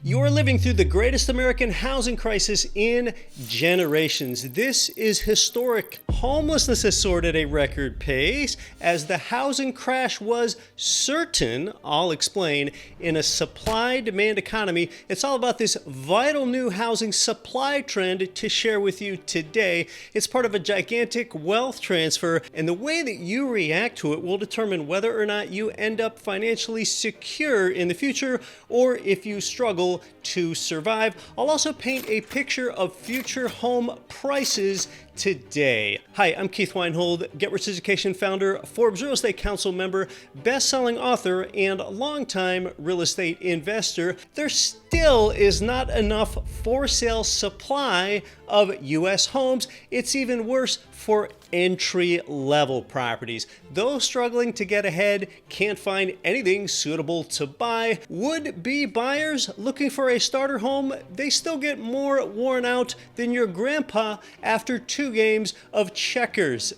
You're living through the greatest American housing crisis in generations. This is historic. Homelessness has soared at a record pace as the housing crash was certain. I'll explain. In a supply-demand economy, it's all about this vital new housing supply trend to share with you today. It's part of a gigantic wealth transfer, and the way that you react to it will determine whether or not you end up financially secure in the future or if you struggle to survive. I'll also paint a picture of future home prices today. Hi, I'm Keith Weinhold, Get Rich Education founder, Forbes Real Estate Council member, best-selling author, and longtime real estate investor. There still is not enough for-sale supply of U.S. homes. It's even worse for entry-level properties. Those struggling to get ahead can't find anything suitable to buy. Would-be buyers looking for a starter home, they still get more worn out than your grandpa after 2 games of checkers.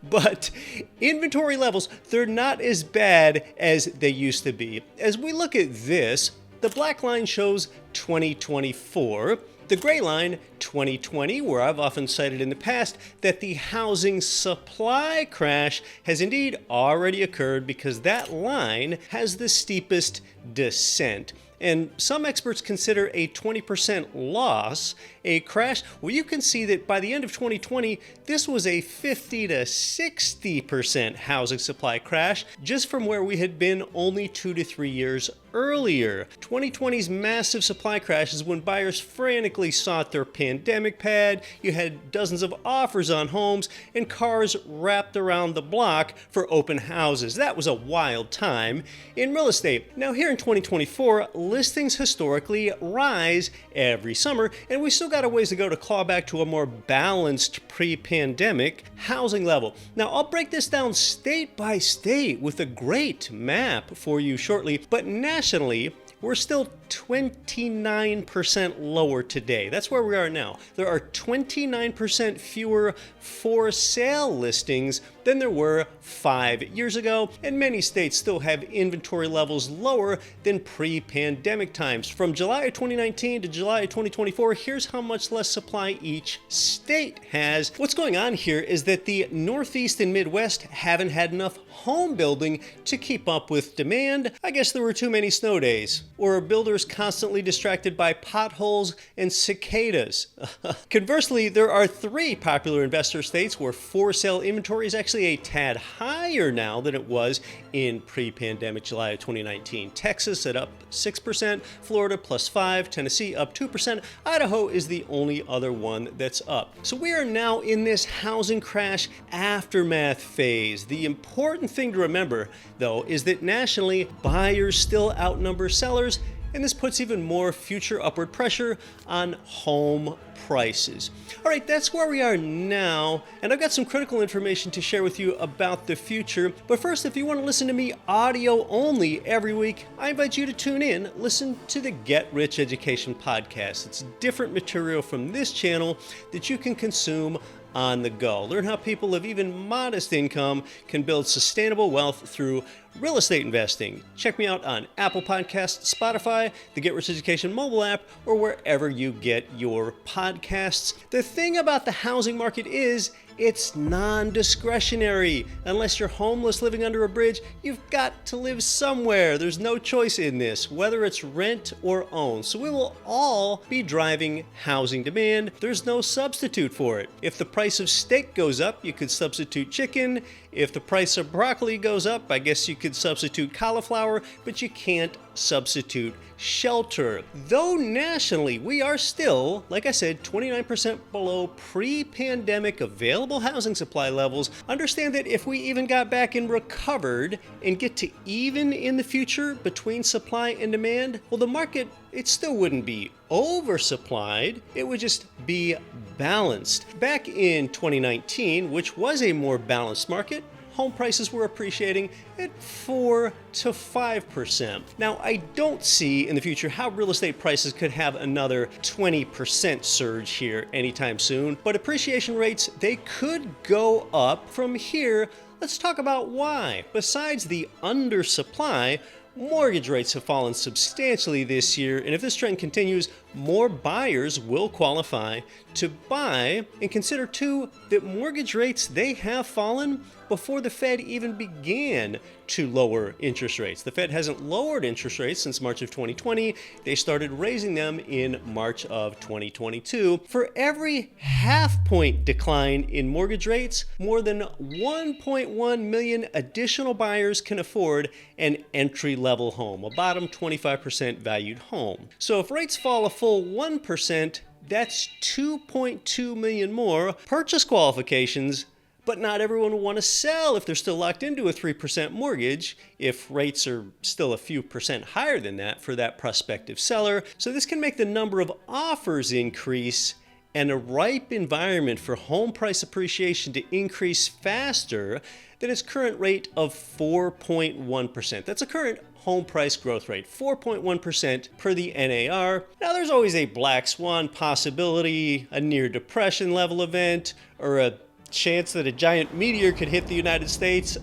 But inventory levels, they're not as bad as they used to be. As we look at this, the black line shows 2024. The gray line, 2020, where I've often cited in the past that the housing supply crash has indeed already occurred because that line has the steepest descent. And some experts consider a 20% loss a crash. Well, you can see that by the end of 2020, this was a 50 to 60% housing supply crash just from where we had been only 2 to 3 years earlier. 2020's massive supply crash is when buyers frantically sought their pandemic pad. You had dozens of offers on homes and cars wrapped around the block for open houses. That was a wild time in real estate. Now here in 2024, listings historically rise every summer, and we still got a ways to go to claw back to a more balanced pre-pandemic housing level. Now I'll break this down state by state with a great map for you shortly, but nationally, we're still 29% lower today. That's where we are now. There are 29% fewer for sale listings than there were 5 years ago, and many states still have inventory levels lower than pre-pandemic times. From July of 2019 to July of 2024, here's how much less supply each state has. What's going on here is that the Northeast and Midwest haven't had enough home building to keep up with demand. I guess there were too many snow days, or builders constantly distracted by potholes and cicadas. Conversely, there are 3 popular investor states where for sale inventory is actually a tad higher now than it was in pre-pandemic July of 2019. Texas at up 6%, Florida plus 5%, Tennessee up 2%, Idaho is the only other one that's up. So we are now in this housing crash aftermath phase. The important thing to remember, though, is that nationally, buyers still outnumber sellers, and this puts even more future upward pressure on home prices. All right, that's where we are now, and I've got some critical information to share with you about the future. But first, if you want to listen to me audio only every week, I invite you to tune in, listen to the Get Rich Education podcast. It's different material from this channel that you can consume on the go. Learn how people of even modest income can build sustainable wealth through real estate investing. Check me out on Apple Podcasts, Spotify, the Get Rich Education mobile app, or wherever you get your podcasts. The thing about the housing market is it's non-discretionary. Unless you're homeless living under a bridge, you've got to live somewhere. There's no choice in this, whether it's rent or own. So we will all be driving housing demand. There's no substitute for it. If the price of steak goes up, you could substitute chicken. If the price of broccoli goes up, I guess you could substitute cauliflower, but you can't substitute shelter. Though nationally, we are still, like I said, 29% below pre-pandemic available housing supply levels. Understand that if we even got back and recovered and get to even in the future between supply and demand, well, the market, it still wouldn't be oversupplied. It would just be balanced. Back in 2019, which was a more balanced market, home prices were appreciating at 4 to 5%. Now, I don't see in the future how real estate prices could have another 20% surge here anytime soon, but appreciation rates, they could go up from here. Let's talk about why. Besides the undersupply, Mortgage rates have fallen substantially this year, and if this trend continues, more buyers will qualify to buy. And consider too that mortgage rates, they have fallen before the Fed even began to lower interest rates. The Fed hasn't lowered interest rates since March of 2020. They started raising them in March of 2022. For every half-point decline in mortgage rates, more than 1.1 million additional buyers can afford an entry-level home, a bottom 25% valued home. So if rates fall a full 1%, that's 2.2 million more purchase qualifications. But not everyone will want to sell if they're still locked into a 3% mortgage, if rates are still a few percent higher than that for that prospective seller. So this can make the number of offers increase and a ripe environment for home price appreciation to increase faster than its current rate of 4.1%. That's a current home price growth rate, 4.1% per the NAR. Now there's always a black swan possibility, a near depression level event, or a chance that a giant meteor could hit the United States,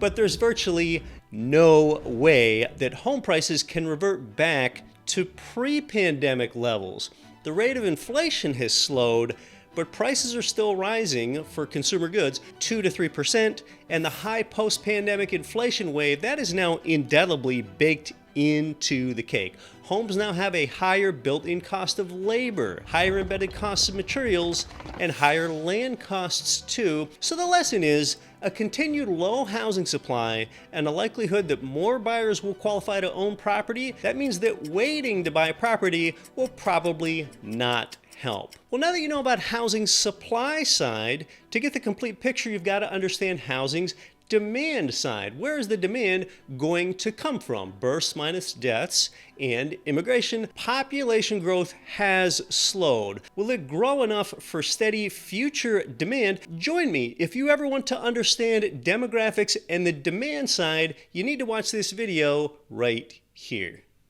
but there's virtually no way that home prices can revert back to pre-pandemic levels. The rate of inflation has slowed, but prices are still rising for consumer goods 2 to 3%, and the high post-pandemic inflation wave, that is now indelibly baked into the cake. Homes now have a higher built-in cost of labor, higher embedded costs of materials, and higher land costs too. So the lesson is a continued low housing supply and a likelihood that more buyers will qualify to own property. That means that waiting to buy property will probably not help. Well, now that you know about housing's supply side, to get the complete picture, you've got to understand housing's demand side. Where is the demand going to come from? Births minus deaths and immigration. Population growth has slowed. Will it grow enough for steady future demand? Join me. If you ever want to understand demographics and the demand side, you need to watch this video right here.